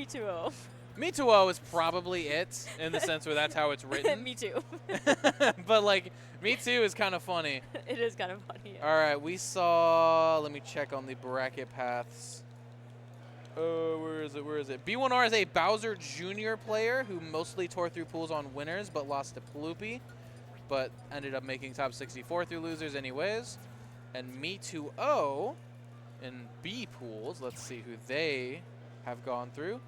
Me2O. Me2O is probably it in the sense where that's how it's written. Me too. But like, Me Too is kind of funny. It is kind of funny. Yeah. All right, we saw. Let me check on the bracket paths. Where is it? Where is it? B1R is a Bowser Jr. player who mostly tore through pools on winners, but lost to Ploopy, but ended up making top 64 through losers anyways. And Me2O in B pools. Let's see who they have gone through.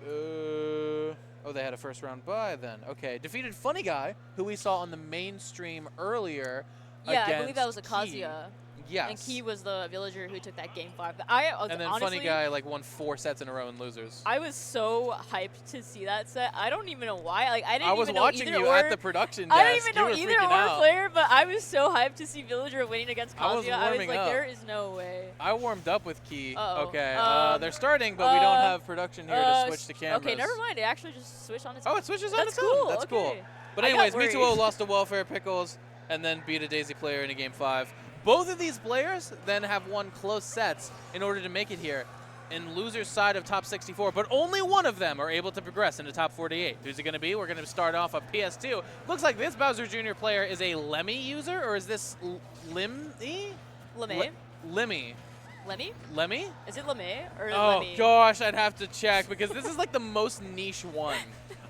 Oh, they had a first round bye then. Okay, defeated Funny Guy, who we saw on the mainstream earlier. Yeah, against I believe that was Key. Akazuya. Yes. And Key was the villager who took that game 5. And then honestly, Funny Guy like won 4 sets in a row in losers. I was so hyped to see that set. I don't even know why. Like I was even know watching either you or, at the production desk. I don't even You know were either freaking or out. player, but I was so hyped to see Villager winning against I was Kazuya. I was warming like, up. there is no way. I warmed up with Key. Uh-oh. Okay, they're starting, but we don't have production here to switch to cameras. Okay, never mind. It actually just switched on its own. Oh, it switches on That's its own. cool. That's cool. Okay. But I got anyways, worried. Me2O lost to Welfare Pickles and then beat a Daisy player in a game 5. Both of these players then have won close sets in order to make it here in loser's side of top 64, but only one of them are able to progress into top 48. Who's it going to be? We're going to start off a PS2. Looks like this Bowser Jr. player is a Lemmy user, or is this Lemmy? Lemmy? Lemmy. Lemmy? Lemmy? Is it Lemmy or Oh Lemmy? gosh, I'd have to check because this is like the most niche one.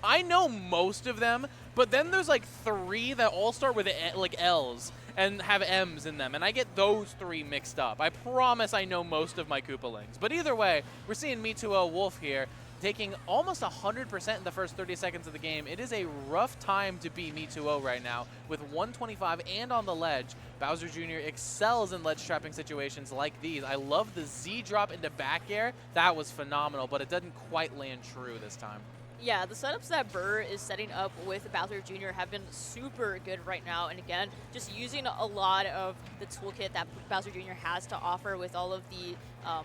I know most of them, but then there's like 3 that all start with like L's and have M's in them, and I get those 3 mixed up. I promise I know most of my Koopalings. But either way, we're seeing Me2O Wolf here taking almost 100% in the first 30 seconds of the game. It is a rough time to be Me2O right now with 125 and on the ledge. Bowser Jr. excels in ledge trapping situations like these. I love the Z drop into back air. That was phenomenal, but it doesn't quite land true this time. Yeah, the setups that Burr is setting up with Bowser Jr. have been super good right now. And again, just using a lot of the toolkit that Bowser Jr. has to offer with all of the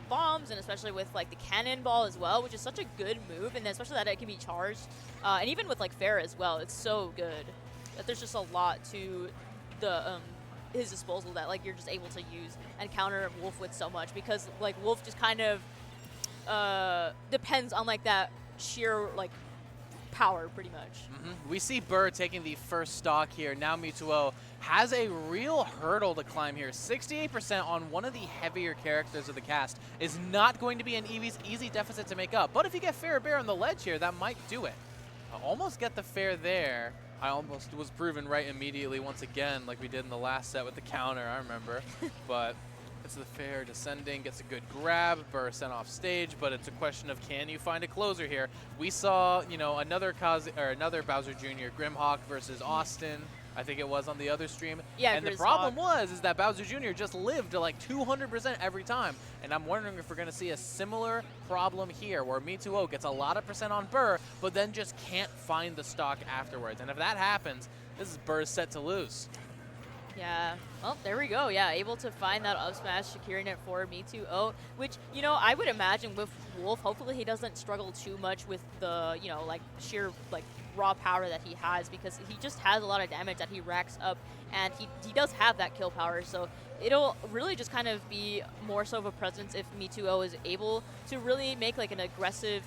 bombs and especially with like the cannonball as well, which is such a good move. And then especially that it can be charged. And even with like Fair as well, it's so good that there's just a lot to the his disposal that like you're just able to use and counter Wolf with so much, because like Wolf just kind of depends on like that sheer like power pretty much. We see Burr taking the first stock here. Now Me2O has a real hurdle to climb here. 68% on one of the heavier characters of the cast is not going to be an easy deficit to make up. But if you get Fair Bear on the ledge here, that might do it. I almost get the Fair there. I almost was proven right immediately once again, like we did in the last set with the counter, I remember. But it's the Fair descending, gets a good grab, Burr sent off stage, but it's a question of can you find a closer here. We saw, you know, another Bowser Jr. Grimhawk versus Austin, I think it was on the other stream. Yeah, and the problem is that Bowser Jr. just lived to like 200% every time. And I'm wondering if we're going to see a similar problem here where Me2O gets a lot of percent on Burr, but then just can't find the stock afterwards. And if that happens, this is Burr's set to lose. Yeah. Well, there we go. Yeah, able to find that up smash, securing it for Me2O, which, you know, I would imagine with Wolf, hopefully he doesn't struggle too much with the, you know, like sheer like raw power that he has, because he just has a lot of damage that he racks up, and he does have that kill power. So it'll really just kind of be more so of a presence if Me2O is able to really make like an aggressive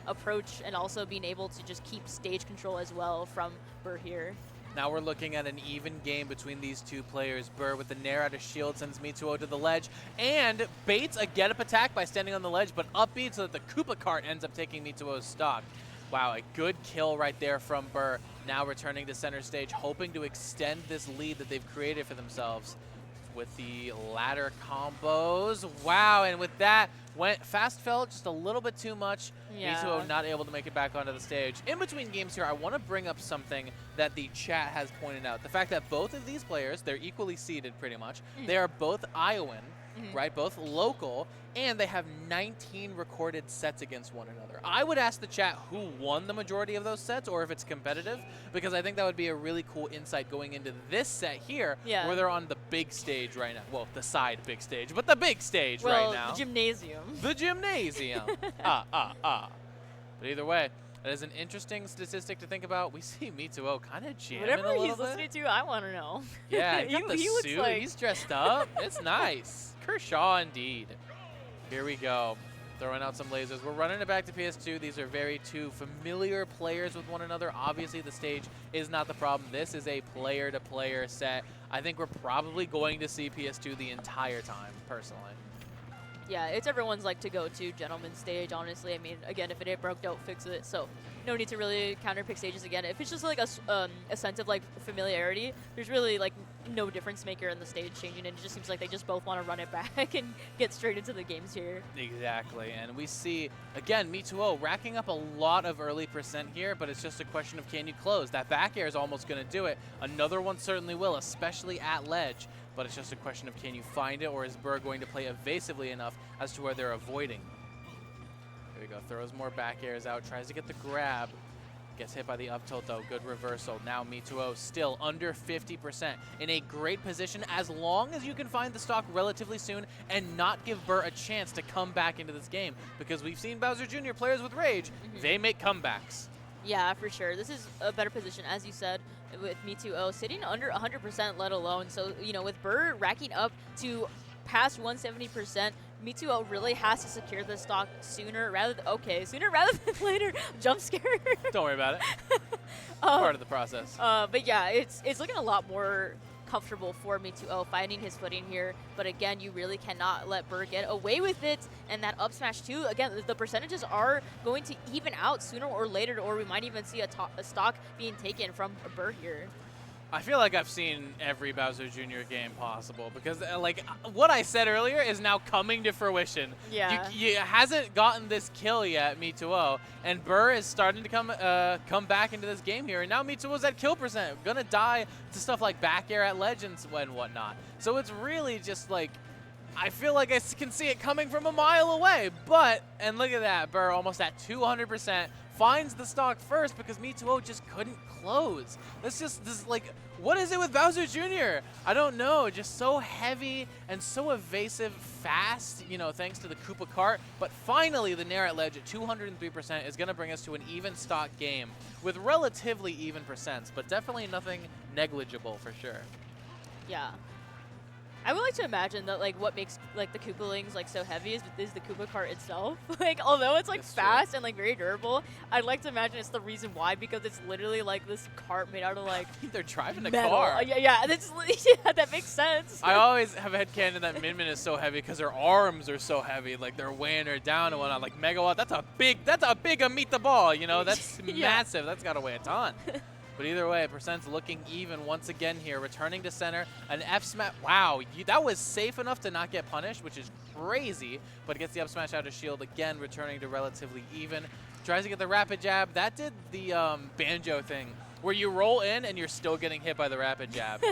approach, and also being able to just keep stage control as well from Burr here. Now we're looking at an even game between these two players. Burr with the Nair out of shield sends Me2O to the ledge and baits a get-up attack by standing on the ledge, but upbeat so that the Koopa cart ends up taking Me2O's stock. Wow, a good kill right there from Burr. Now returning to center stage, hoping to extend this lead that they've created for themselves with the ladder combos. Wow, and with that, fast fell just a little bit too much. Yeah. Me2O not able to make it back onto the stage. In between games here, I want to bring up something that the chat has pointed out. The fact that both of these players, they're equally seeded pretty much. They are both Iowan, right? Both local, and they have 19 recorded sets against one another. I would ask the chat who won the majority of those sets, or if it's competitive, because I think that would be a really cool insight going into this set here, where they're on the big stage right now. Well, the side big stage, but the big stage right now. The gymnasium. The gymnasium. But either way, that is an interesting statistic to think about. We see Me2O kind of jamming Whatever a little he's bit. listening to, I want to know. Yeah, he got the looks suit. like He's dressed up. It's nice. Kershaw indeed. Here we go. Throwing out some lasers. We're running it back to PS2. These are very two familiar players with one another. Obviously, the stage is not the problem. This is a player-to-player set. I think we're probably going to see PS2 the entire time, personally. Yeah, it's everyone's like to go-to gentleman stage, honestly. I mean, again, if it ain't broke, don't fix it. So no need to really counterpick stages again. If it's just like a sense of like familiarity, there's really like no difference maker in the stage changing. And it just seems like they just both want to run it back and get straight into the games here. Exactly, and we see, again, Me2O racking up a lot of early percent here, but it's just a question of can you close. That back air is almost going to do it. Another one certainly will, especially at ledge. But it's just a question of can you find it, or is Burr going to play evasively enough as to where they're avoiding. There we go, throws more back airs out, tries to get the grab. Gets hit by the up tilt though, good reversal. Now Me2O still under 50%, in a great position as long as you can find the stock relatively soon and not give Burr a chance to come back into this game. Because we've seen Bowser Jr. players with Rage, they make comebacks. Yeah, for sure. This is a better position, as you said, with Me2O sitting under 100%, let alone. So, you know, with Burr racking up to past 170%, Me2O really has to secure the stock sooner rather than later. Jump scare. Don't worry about it. Part of the process. But yeah, it's looking a lot more comfortable for Me2O finding his footing here. But again, you really cannot let Burr get away with it. And that up smash too, again, the percentages are going to even out sooner or later, or we might even see a stock being taken from Burr here. I feel like I've seen every Bowser Jr. game possible because, like, what I said earlier is now coming to fruition. Yeah. You hasn't gotten this kill yet, Me2O, and Burr is starting to come back into this game here, and now Me2O's at kill percent. Gonna die to stuff like back air at Legends and whatnot. So it's really just like, I feel like I can see it coming from a mile away, but, and look at that, Burr almost at 200%, finds the stock first because Me2O just couldn't close. This like, what is it with Bowser Jr.? I don't know, just so heavy and so evasive, fast, you know, thanks to the Koopa cart. But finally, the Nair at ledge at 203% is gonna bring us to an even stock game with relatively even percents, but definitely nothing negligible for sure. Yeah. I would like to imagine that like what makes like the Koopalings like so heavy is the Koopa cart itself. Like although it's like fast and like very durable, I'd like to imagine it's the reason why, because it's literally like this cart made out of like they're driving a metal. car. Yeah, that's yeah, that makes sense. I always have a headcanon that Min Min is so heavy because her arms are so heavy, like they're weighing her down and whatnot. Like Megawatt, that's a big meet the ball, you know, that's massive. That's gotta weigh a ton. But either way, percent's looking even once again here. Returning to center, an F smash. Wow, that was safe enough to not get punished, which is crazy. But it gets the up smash out of shield again, returning to relatively even. Tries to get the rapid jab. That did the banjo thing, where you roll in and you're still getting hit by the rapid jab.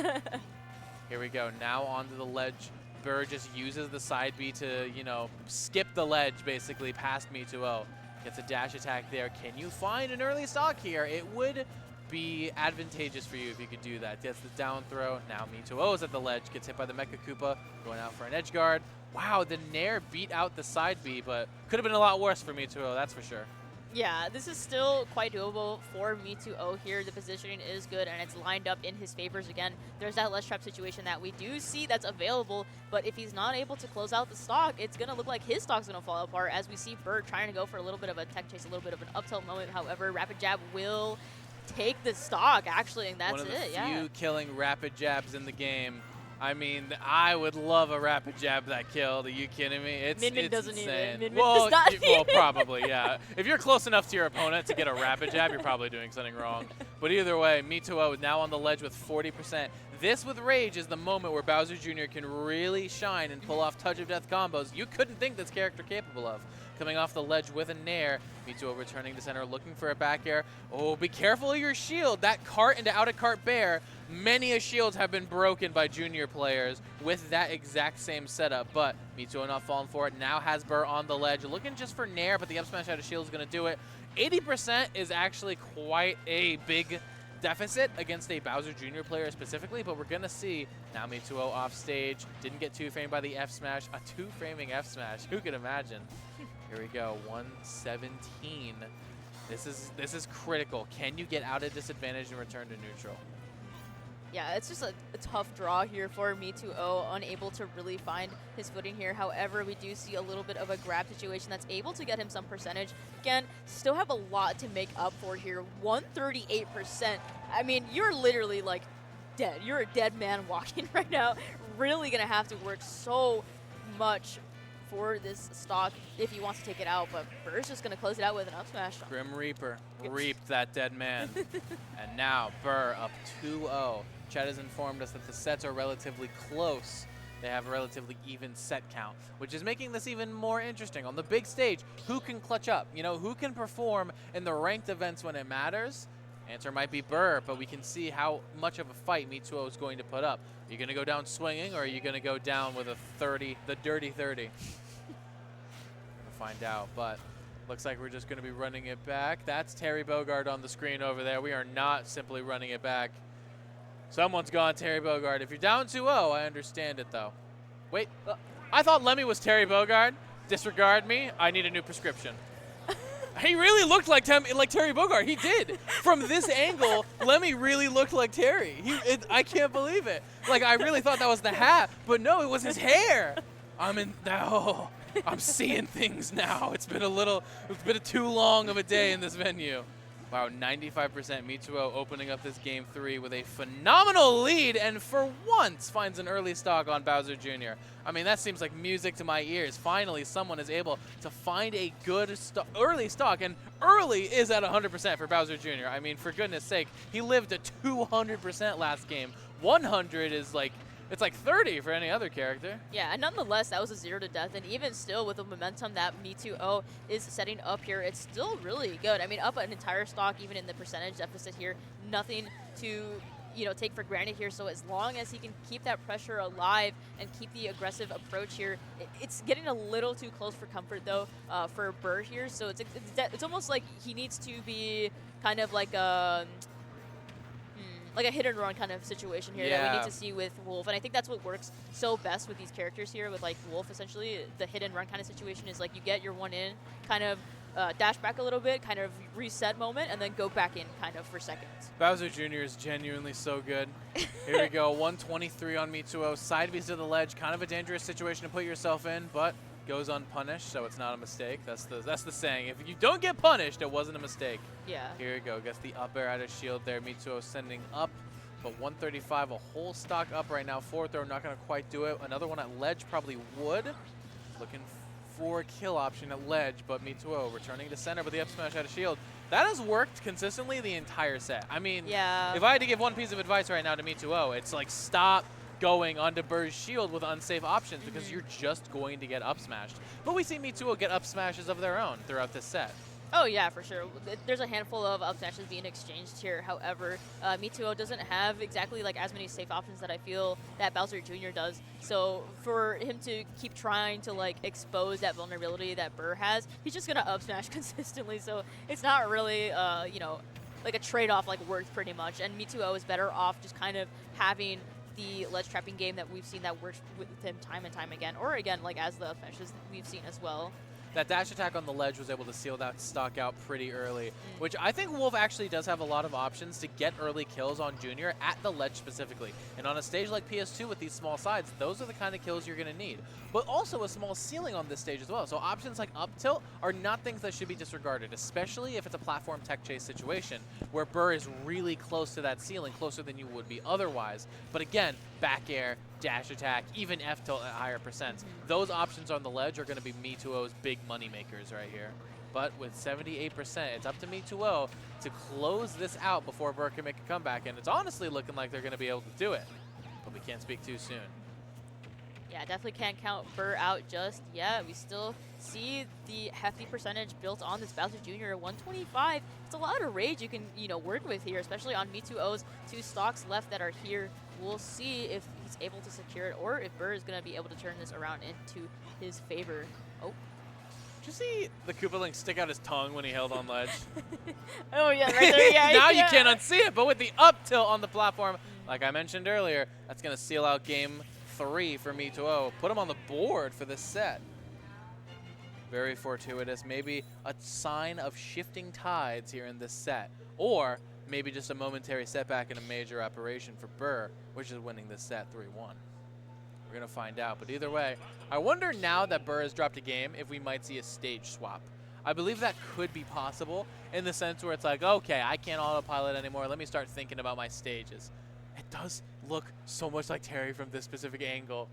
Here we go. Now onto the ledge. Burr just uses the side B to, you know, skip the ledge basically past Me2O. Gets a dash attack there. Can you find an early stock here? It would be advantageous for you if you could do that. Gets the down throw. Now Me2O is at the ledge. Gets hit by the Mecha Koopa. Going out for an edge guard. Wow, the Nair beat out the side B, but could have been a lot worse for Me2O, that's for sure. Yeah, this is still quite doable for Me2O here. The positioning is good, and it's lined up in his favors again. There's that ledge trap situation that we do see that's available, but if he's not able to close out the stock, it's going to look like his stock's going to fall apart, as we see Burr trying to go for a little bit of a tech chase, a little bit of an up tilt moment. However, rapid jab will take the stock, actually, and that's one of the yeah. few killing rapid jabs in the game. I mean, I would love a rapid jab that killed. Are you kidding me? It's Min Min it's doesn't need insane. it. Min Min well, does not need well, it. probably, yeah. If you're close enough to your opponent to get a rapid jab, you're probably doing something wrong. But either way, Me2O is now on the ledge with 40%. This with Rage is the moment where Bowser Jr. can really shine and pull off touch of death combos you couldn't think this character capable of. Coming off the ledge with a Nair, Me2O returning to center, looking for a back air. Oh, be careful of your shield. That cart into out of cart bear, many a shields have been broken by junior players with that exact same setup, but Me2O not falling for it. Now has Burr on the ledge, looking just for Nair, but the up smash out of shield is going to do it. 80% is actually quite a big deficit against a Bowser Jr. player specifically, but we're going to see now Me2O off stage. Didn't get two-framed by the F smash. A two-framing F smash. Who could imagine? Here we go, 117. This is critical. Can you get out of disadvantage and return to neutral? Yeah, it's just a tough draw here for Me2O, unable to really find his footing here. However, we do see a little bit of a grab situation that's able to get him some percentage. Again, still have a lot to make up for here. 138%. I mean, you're literally like dead. You're a dead man walking right now. Really gonna have to work so much for this stock if he wants to take it out, but Burr's just gonna close it out with an up smash. Grim Reaper reaped that dead man. And now Burr up 2-0. Chad has informed us that the sets are relatively close. They have a relatively even set count, which is making this even more interesting. On the big stage, who can clutch up? You know, who can perform in the ranked events when it matters? Answer might be Burr, but we can see how much of a fight Me2O is going to put up. Are you going to go down swinging, or are you going to go down with a 30, the dirty 30? We'll find out, but looks like we're just going to be running it back. That's Terry Bogard on the screen over there. We are not simply running it back. Someone's gone Terry Bogard. If you're down 2-0, I understand it, though. Wait, I thought Lemmy was Terry Bogard. Disregard me. I need a new prescription. He really looked like Terry Bogard. He did. From this angle, Lemmy really looked like Terry. I can't believe it. Like, I really thought that was the hat, but no, it was his hair. I'm seeing things now. It's been too long of a day in this venue. Wow, 95% Me2O opening up this game 3 with a phenomenal lead, and for once finds an early stock on Bowser Jr. I mean, that seems like music to my ears. Finally, someone is able to find a good early stock, and early is at 100% for Bowser Jr. I mean, for goodness sake, he lived at 200% last game. 100 is like, it's like 30 for any other character. Yeah, and nonetheless, that was a 0 to death, and even still with the momentum that Me2O is setting up here, it's still really good. I mean, up an entire stock, even in the percentage deficit here, nothing to take for granted here. So as long as he can keep that pressure alive and keep the aggressive approach here, it's getting a little too close for comfort though for Burr here. So it's almost like he needs to be kind of like a hit and run kind of situation here that we need to see with Wolf. And I think that's what works so best with these characters here with like Wolf. Essentially, the hit and run kind of situation is like you get your one in, kind of dash back a little bit, kind of reset moment, and then go back in kind of for seconds. Bowser Jr. is genuinely so good. Here we go, 123 on Me2O. Side B's to the ledge, kind of a dangerous situation to put yourself in, but goes unpunished, so it's not a mistake. That's the saying. If you don't get punished, it wasn't a mistake. Yeah. Here we go. Gets the up air out of shield there. Me2O sending up, but 135, a whole stock up right now. Forward throw, not going to quite do it. Another one at ledge probably would. Looking for a kill option at ledge, but Me2O returning to center with the up smash out of shield. That has worked consistently the entire set. I mean, if I had to give one piece of advice right now to Me2O, it's like stop going onto Burr's shield with unsafe options because you're just going to get up smashed. But we see Me2O get up smashes of their own throughout this set. Oh yeah, for sure. There's a handful of up smashes being exchanged here. However, Me2O doesn't have exactly like as many safe options that I feel that Bowser Jr. does. So for him to keep trying to like expose that vulnerability that Burr has, he's just gonna up smash consistently. So it's not really like a trade-off like worth pretty much. And Me2O is better off just kind of having the ledge trapping game that we've seen that works with him time and time again, or again like as the up smashes we've seen as well. That dash attack on the ledge was able to seal that stock out pretty early, which I think Wolf actually does have a lot of options to get early kills on Junior at the ledge specifically. And on a stage like PS2 with these small sides, those are the kind of kills you're going to need. But also a small ceiling on this stage as well. So options like up tilt are not things that should be disregarded, especially if it's a platform tech chase situation where Burr is really close to that ceiling, closer than you would be otherwise. But again, back air, dash attack, even F tilt at higher percents. Those options on the ledge are going to be Me2O's big money makers right here. But with 78%, it's up to Me2O to close this out before Burr can make a comeback. And it's honestly looking like they're going to be able to do it. But we can't speak too soon. Yeah, definitely can't count Burr out just yet. We still see the hefty percentage built on this Bowser Jr. 125. It's a lot of rage you can, work with here, especially on Me2O's 2 stocks left that are here. We'll see if he's able to secure it or if Burr is going to be able to turn this around into his favor. Oh. Did you see the Koopa Link stick out his tongue when he held on ledge? Oh, yeah, right there. Yeah, now you can't unsee it, but with the up tilt on the platform, like I mentioned earlier, that's going to seal out game 3 for Me2O. Put him on the board for this set. Very fortuitous. Maybe a sign of shifting tides here in this set. Or maybe just a momentary setback in a major operation for Burr, which is winning this set 3-1. We're going to find out. But either way, I wonder now that Burr has dropped a game if we might see a stage swap. I believe that could be possible in the sense where it's like, okay, I can't autopilot anymore. Let me start thinking about my stages. It does look so much like Terry from this specific angle.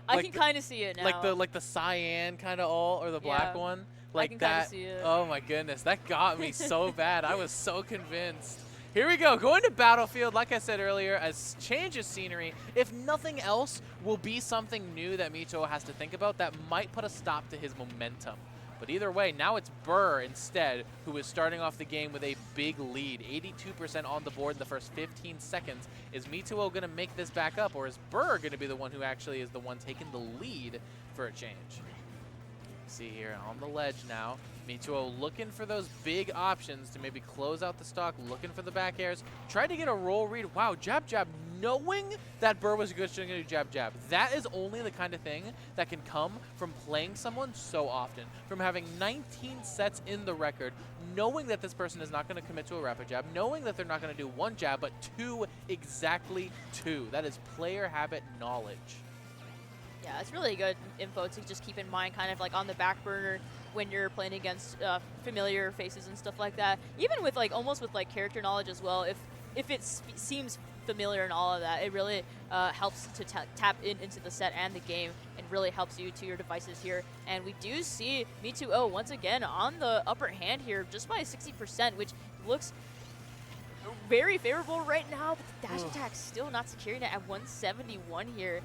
I can kind of see it now. Like the cyan kind of ult or the black one. Like I can that. see it. Oh my goodness, that got me so bad. I was so convinced. Here we go, going to Battlefield, like I said earlier, as change of scenery, if nothing else, will be something new that Mito has to think about that might put a stop to his momentum. But either way, now it's Burr instead, who is starting off the game with a big lead. 82% on the board in the first 15 seconds. Is Mito going to make this back up, or is Burr going to be the one who actually is the one taking the lead for a change? See here on the ledge now, Mito looking for those big options to maybe close out the stock, looking for the back airs, tried to get a roll read. Wow, jab, jab, knowing that Burr was good, going to do jab, jab. That is only the kind of thing that can come from playing someone so often, from having 19 sets in the record, knowing that this person is not going to commit to a rapid jab, knowing that they're not going to do one jab, but two, exactly two. That is player habit knowledge. Yeah, it's really good info to just keep in mind, kind of like on the back burner when you're playing against familiar faces and stuff like that. Even with like almost with like character knowledge as well. If it seems familiar and all of that, it really helps to tap into the set and the game, and really helps you to your devices here. And we do see Me2O once again on the upper hand here, just by 60%, which looks very favorable right now. But the dash attack still not securing it at 171 here.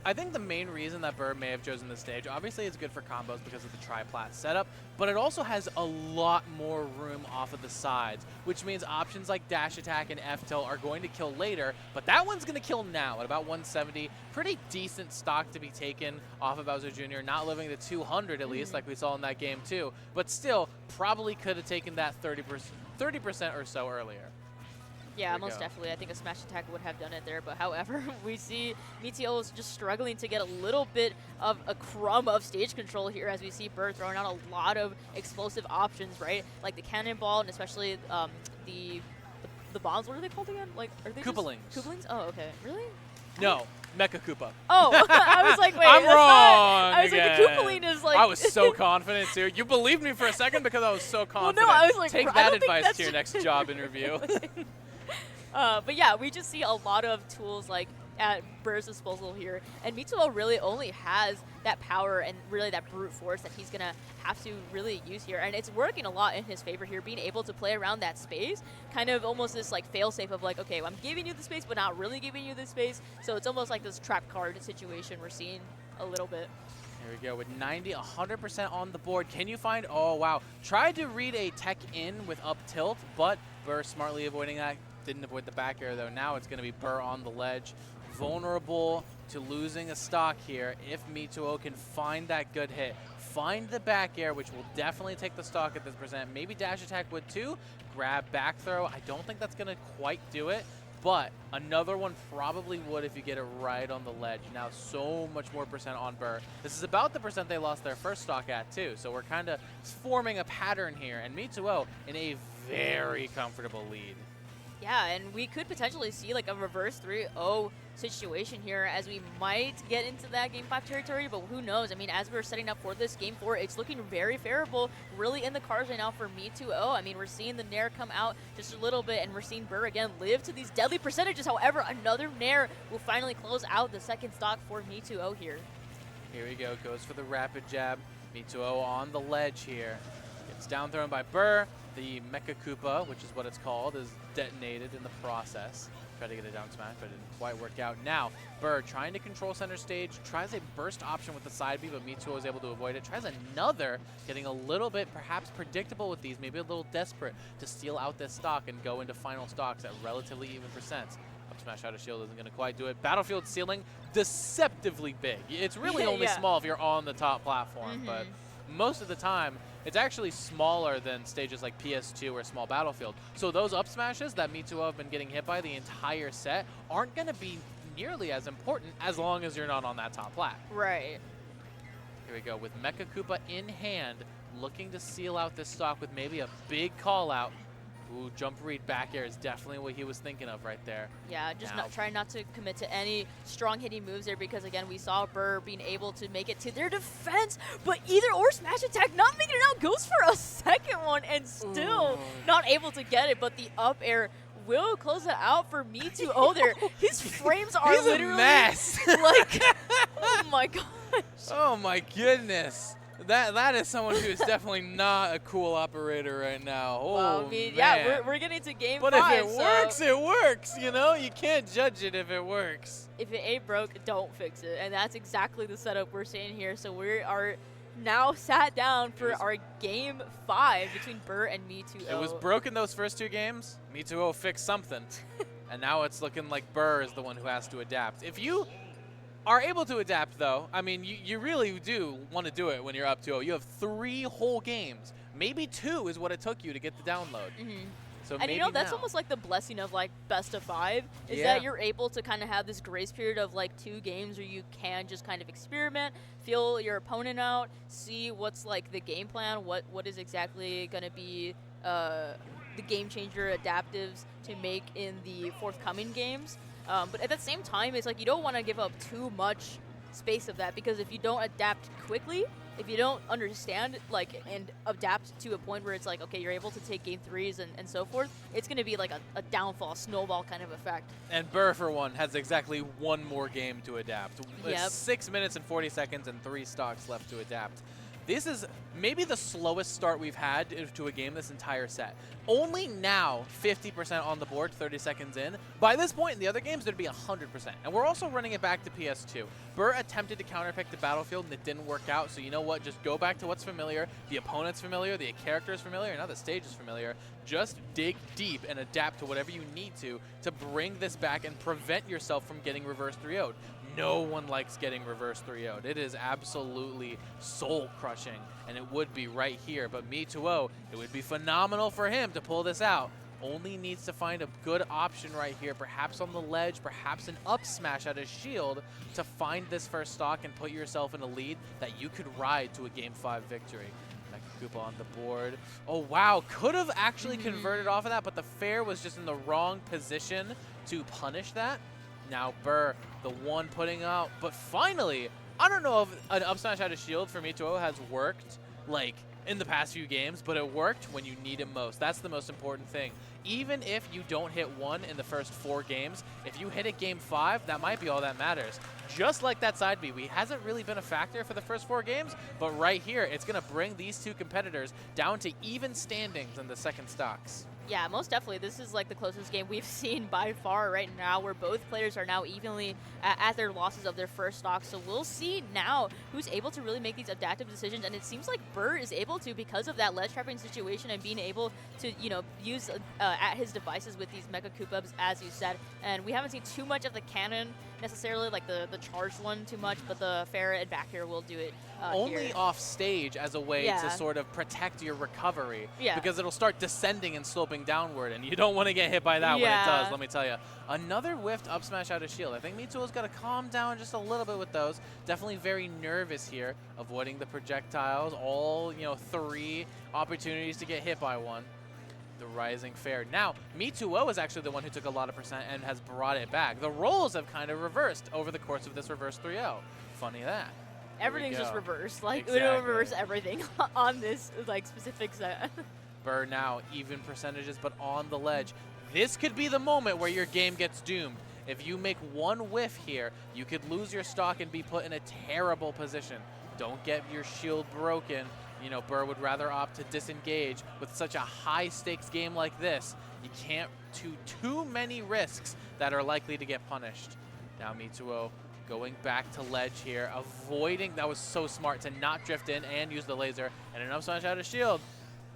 I think the main reason that Burr may have chosen this stage, obviously it's good for combos because of the triplat setup, but it also has a lot more room off of the sides, which means options like dash attack and F-tilt are going to kill later, but that one's going to kill now at about 170. Pretty decent stock to be taken off of Bowser Jr., not living to 200 at least, like we saw in that game too, but still probably could have taken that 30% or so earlier. Yeah, most definitely. I think a smash attack would have done it there. But however, we see Meteor is just struggling to get a little bit of a crumb of stage control here, as we see Burr throwing out a lot of explosive options, right? Like the cannonball, and especially the bombs. What are they called again? Like, are they Koopalings. Koopalings? Oh, okay. Really? No, Mecha Koopa. Oh, I was like, wait, I'm that's wrong. not. I was like, the Koopaling is like. I was so confident too. You believed me for a second because I was so confident. Well, no, I was like, take that advice to your next job interview. But yeah, we just see a lot of tools like at Burr's disposal here, and Mitsuo really only has that power and really that brute force that he's gonna have to really use here, and it's working a lot in his favor here, being able to play around that space, kind of almost this like fail-safe of like, okay, I'm giving you the space but not really giving you the space, so it's almost like this trap card situation we're seeing a little bit. Here we go with 100% on the board. Can you find, oh wow, tried to read a tech in with up tilt, but Burr smartly avoiding that. Didn't avoid the back air though. Now it's going to be Burr on the ledge. Vulnerable to losing a stock here if Mituo can find that good hit. Find the back air, which will definitely take the stock at this percent. Maybe dash attack would too. Grab back throw. I don't think that's going to quite do it, but another one probably would if you get it right on the ledge. Now so much more percent on Burr. This is about the percent they lost their first stock at too, so we're kind of forming a pattern here, and Mituo in a very comfortable lead. Yeah, and we could potentially see like a reverse 3-0 situation here, as we might get into that Game 5 territory, but who knows? I mean, as we're setting up for this Game 4, it's looking very favorable, really in the cards right now for Me2O. I mean, we're seeing the Nair come out just a little bit, and we're seeing Burr again live to these deadly percentages. However, another Nair will finally close out the second stock for Me2O here. Here we go, goes for the rapid jab. Me2O on the ledge here. Gets down thrown by Burr. The Mecha Koopa, which is what it's called, is detonated in the process. Tried to get a down smash, but it didn't quite work out. Now, Burr trying to control center stage, tries a burst option with the side B, but Mituo is able to avoid it. Tries another, getting a little bit perhaps predictable with these, maybe a little desperate to steal out this stock and go into final stocks at relatively even percents. Up smash out of shield isn't going to quite do it. Battlefield ceiling, deceptively big. It's really only small if you're on the top platform, but most of the time, it's actually smaller than stages like PS2 or Small Battlefield. So those up smashes that Mituo have been getting hit by the entire set aren't going to be nearly as important as long as you're not on that top plat. Right. Here we go with Mecha Koopa in hand, looking to seal out this stock with maybe a big call out. Ooh, jump read back air is definitely what he was thinking of right there. Yeah, just try not to commit to any strong hitting moves there, because again, we saw Burr being able to make it to their defense, but either or smash attack, not making it out, goes for a second one and still not able to get it, but the up air will close it out for Me2O there. His frames are literally a mess. like, oh my gosh. Oh my goodness. That is someone who is definitely not a cool operator right now. Oh, well, I mean, man. yeah, we're getting to game 5. But if it works, it works, you know? You can't judge it if it works. If it ain't broke, don't fix it. And that's exactly the setup we're seeing here. So we are now sat down for our game 5 between Burr and Me2O. It was broken those first 2 games. Me2O fixed something. And now it's looking like Burr is the one who has to adapt. If you are able to adapt, though, I mean, you really do want to do it when you're up 2-0. You have 3 whole games. Maybe 2 is what it took you to get the download. So and you know, that's almost like the blessing of like best of 5 is that you're able to kind of have this grace period of like 2 games where you can just kind of experiment, feel your opponent out, see what's like the game plan, what is exactly going to be the game changer adaptives to make in the forthcoming games. But at the same time, it's like you don't want to give up too much space of that, because if you don't adapt quickly, if you don't understand like and adapt to a point where it's like, okay, you're able to take game 3s and so forth, it's going to be like a downfall, snowball kind of effect. And Burr, for one, has exactly 1 more game to adapt. Yep. 6 minutes and 40 seconds and 3 stocks left to adapt. This is maybe the slowest start we've had to a game this entire set. Only now 50% on the board, 30 seconds in. By this point in the other games, there'd be 100%. And we're also running it back to PS2. Burr attempted to counterpick the battlefield and it didn't work out. So you know what? Just go back to what's familiar. The opponent's familiar, the character is familiar, now the stage is familiar. Just dig deep and adapt to whatever you need to bring this back and prevent yourself from getting reverse 3-0'd. No one likes getting reverse 3-0'd. It is absolutely soul-crushing, and it would be right here. But Me2O, it would be phenomenal for him to pull this out. Only needs to find a good option right here, perhaps on the ledge, perhaps an up smash at his shield to find this first stock and put yourself in a lead that you could ride to a Game 5 victory. Koopa on the board. Oh, wow. Could have actually converted off of that, but the fair was just in the wrong position to punish that. Now Burr, the one putting out. But finally, I don't know if an up smash out of shield for Me2O has worked like in the past few games, but it worked when you need it most. That's the most important thing. Even if you don't hit 1 in the first 4 games, if you hit it game 5, that might be all that matters. Just like that side B, hasn't really been a factor for the first 4 games, but right here, it's going to bring these 2 competitors down to even standings in the second stocks. Yeah, most definitely. This is like the closest game we've seen by far right now, where both players are now evenly at their losses of their first stock. So we'll see now who's able to really make these adaptive decisions. And it seems like Burr is able to, because of that ledge trapping situation and being able to, you know, use at his devices with these Mega Koopas, as you said. And we haven't seen too much of the cannon necessarily, like the charged one too much, but the fair and back here will do it only here. Off stage as a way to sort of protect your recovery, because it'll start descending and sloping downward, and you don't want to get hit by that when it does, let me tell you. Another whiffed up smash out of shield. I think Me2O's got to calm down just a little bit with those. Definitely very nervous here, avoiding the projectiles. All, you know, 3 opportunities to get hit by one. The rising fair. Now, Me2O is actually the one who took a lot of percent and has brought it back. The roles have kind of reversed over the course of this reverse 3-0. Funny that. Everything's just reversed. Like, we don't reverse everything on this like specific set. Burr now, even percentages, but on the ledge. This could be the moment where your game gets doomed. If you make 1 whiff here, you could lose your stock and be put in a terrible position. Don't get your shield broken. You know, Burr would rather opt to disengage. With such a high-stakes game like this, you can't do too many risks that are likely to get punished. Now Me2O going back to ledge here, avoiding. That was so smart to not drift in and use the laser. And an up smash out of shield.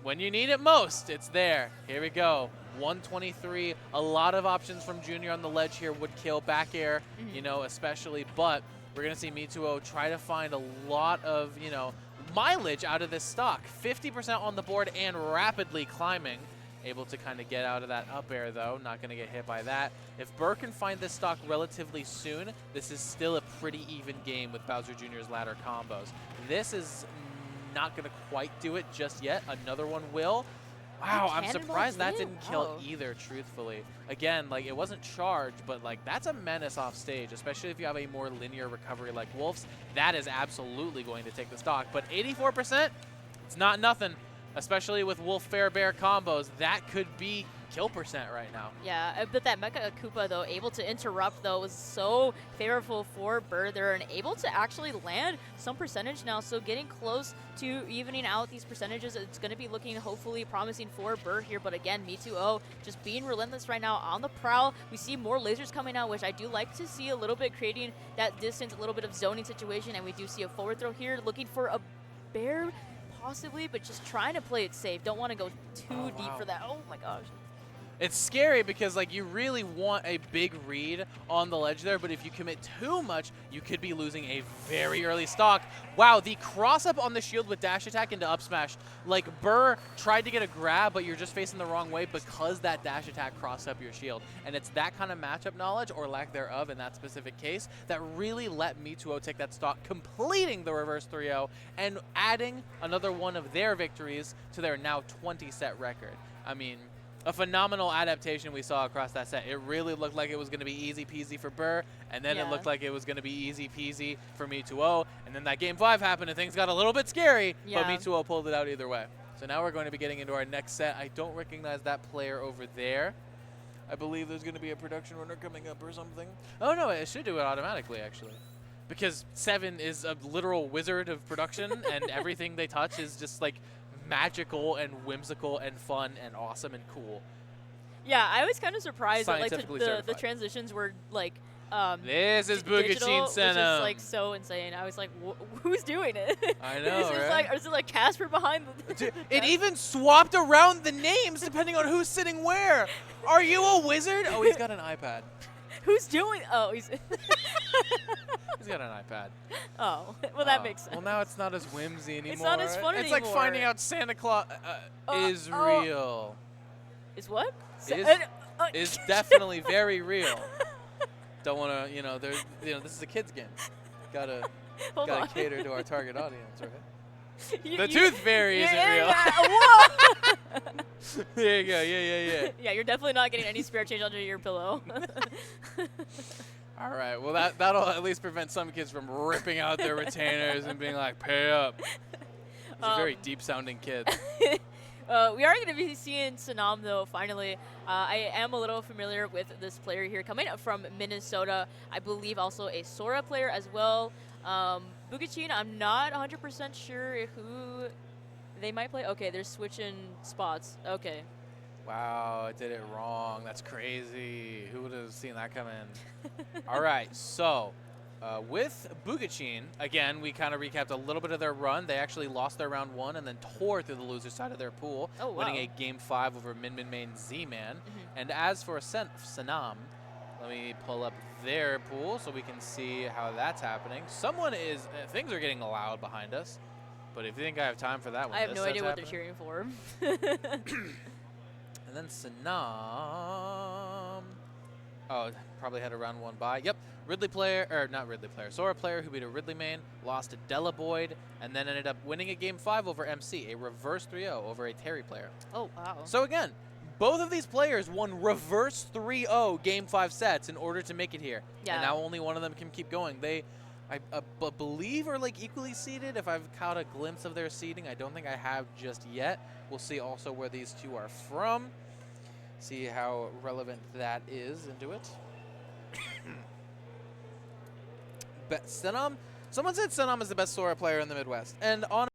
When you need it most, it's there. Here we go. 123. A lot of options from Junior on the ledge here would kill back air, you know, especially. But we're going to see Me2O try to find a lot of, you know, mileage out of this stock. 50% on the board and rapidly climbing. Able to kind of get out of that up air, though. Not going to get hit by that. If Burr can find this stock relatively soon, this is still a pretty even game with Bowser Jr.'s ladder combos. This is not going to quite do it just yet. Another one will. Wow, I'm Cannonball surprised that did? didn't kill Wow. either, truthfully. Again, like, it wasn't charged, but, like, that's a menace off stage, especially if you have a more linear recovery like Wolf's. That is absolutely going to take the stock. But 84%, it's not nothing, especially with Wolf Fair Bear combos. That could be kill percent right now. Yeah, but that Mecha Koopa, though, able to interrupt, though, was so favorable for Burr there and able to actually land some percentage now. So getting close to evening out these percentages, it's going to be looking hopefully promising for Burr here. But again, Me2O just being relentless right now on the prowl. We see more lasers coming out, which I do like to see a little bit, creating that distance, a little bit of zoning situation. And we do see a forward throw here, looking for a bear possibly, but just trying to play it safe. Don't want to go too deep for that. Oh my gosh. It's scary because, like, you really want a big read on the ledge there, but if you commit too much, you could be losing a very early stock. Wow, the cross-up on the shield with dash attack into up smash. Like, Burr tried to get a grab, but you're just facing the wrong way because that dash attack crossed up your shield. And it's that kind of matchup knowledge, or lack thereof in that specific case, that really let Me2O take that stock, completing the reverse 3-0 and adding another one of their victories to their now 20-set record. I mean, a phenomenal adaptation we saw across that set. It really looked like it was going to be easy peasy for Burr, and then it looked like it was going to be easy peasy for Me2O, and then that game 5 happened and things got a little bit scary, but Me2O pulled it out either way. So now we're going to be getting into our next set. I don't recognize that player over there. I believe there's going to be a production runner coming up or something. Oh no, it should do it automatically actually, because 7 is a literal wizard of production and everything they touch is just like magical and whimsical and fun and awesome and cool. Yeah, I was kind of surprised that like the Scientifically transitions were like this is Bugachin Senna. Which is like so insane. I was like, who's doing it? I know, right? right? Or is it like Casper behind the It even swapped around the names depending on who's sitting where. Are you a wizard? Oh, he's got an iPad. Who's doing? Oh, he's He's got an iPad. Oh, well that makes sense. Well, now it's not as whimsy anymore. It's not as fun It's anymore. like finding out Santa Claus is real. Is what? Is definitely very real. Don't want to, this is a kid's game. Gotta cater to our target audience, right? The Tooth Fairy isn't real. Whoa! There you go. Yeah. Yeah, you're definitely not getting any spare change under your pillow. All right. Well, that'll at least prevent some kids from ripping out their retainers and being like, "Pay up." It's a very deep-sounding kid. We are going to be seeing Sanam, though, finally. I am a little familiar with this player here, coming up from Minnesota. I believe also a Sora player as well. Bugachin, I'm not 100% sure who they might play. Okay, they're switching spots. Okay. Wow, I did it wrong. That's crazy. Who would have seen that come in? All right, so with Bugachin, again, we kind of recapped a little bit of their run. They actually lost their round 1 and then tore through the loser side of their pool, winning a game 5 over Min Main Z-Man. And as for Sanam, let me pull up their pool so we can see how that's happening. Someone is, things are getting loud behind us, but if you think I have time for that one, I have no idea what they're cheering for. And then Sanam, probably had a round 1 bye. Yep, Sora player who beat a Ridley main, lost to Della Boyd, and then ended up winning a game 5 over MC, a reverse 3-0 over a Terry player. Oh, wow. So again, both of these players won reverse 3-0 game 5 sets in order to make it here. Yeah. And now only one of them can keep going. They, I believe, are like equally seeded. If I've caught a glimpse of their seeding, I don't think I have just yet. We'll see also where these two are from. See how relevant that is into it. Someone said Sanam is the best Sora player in the Midwest. And on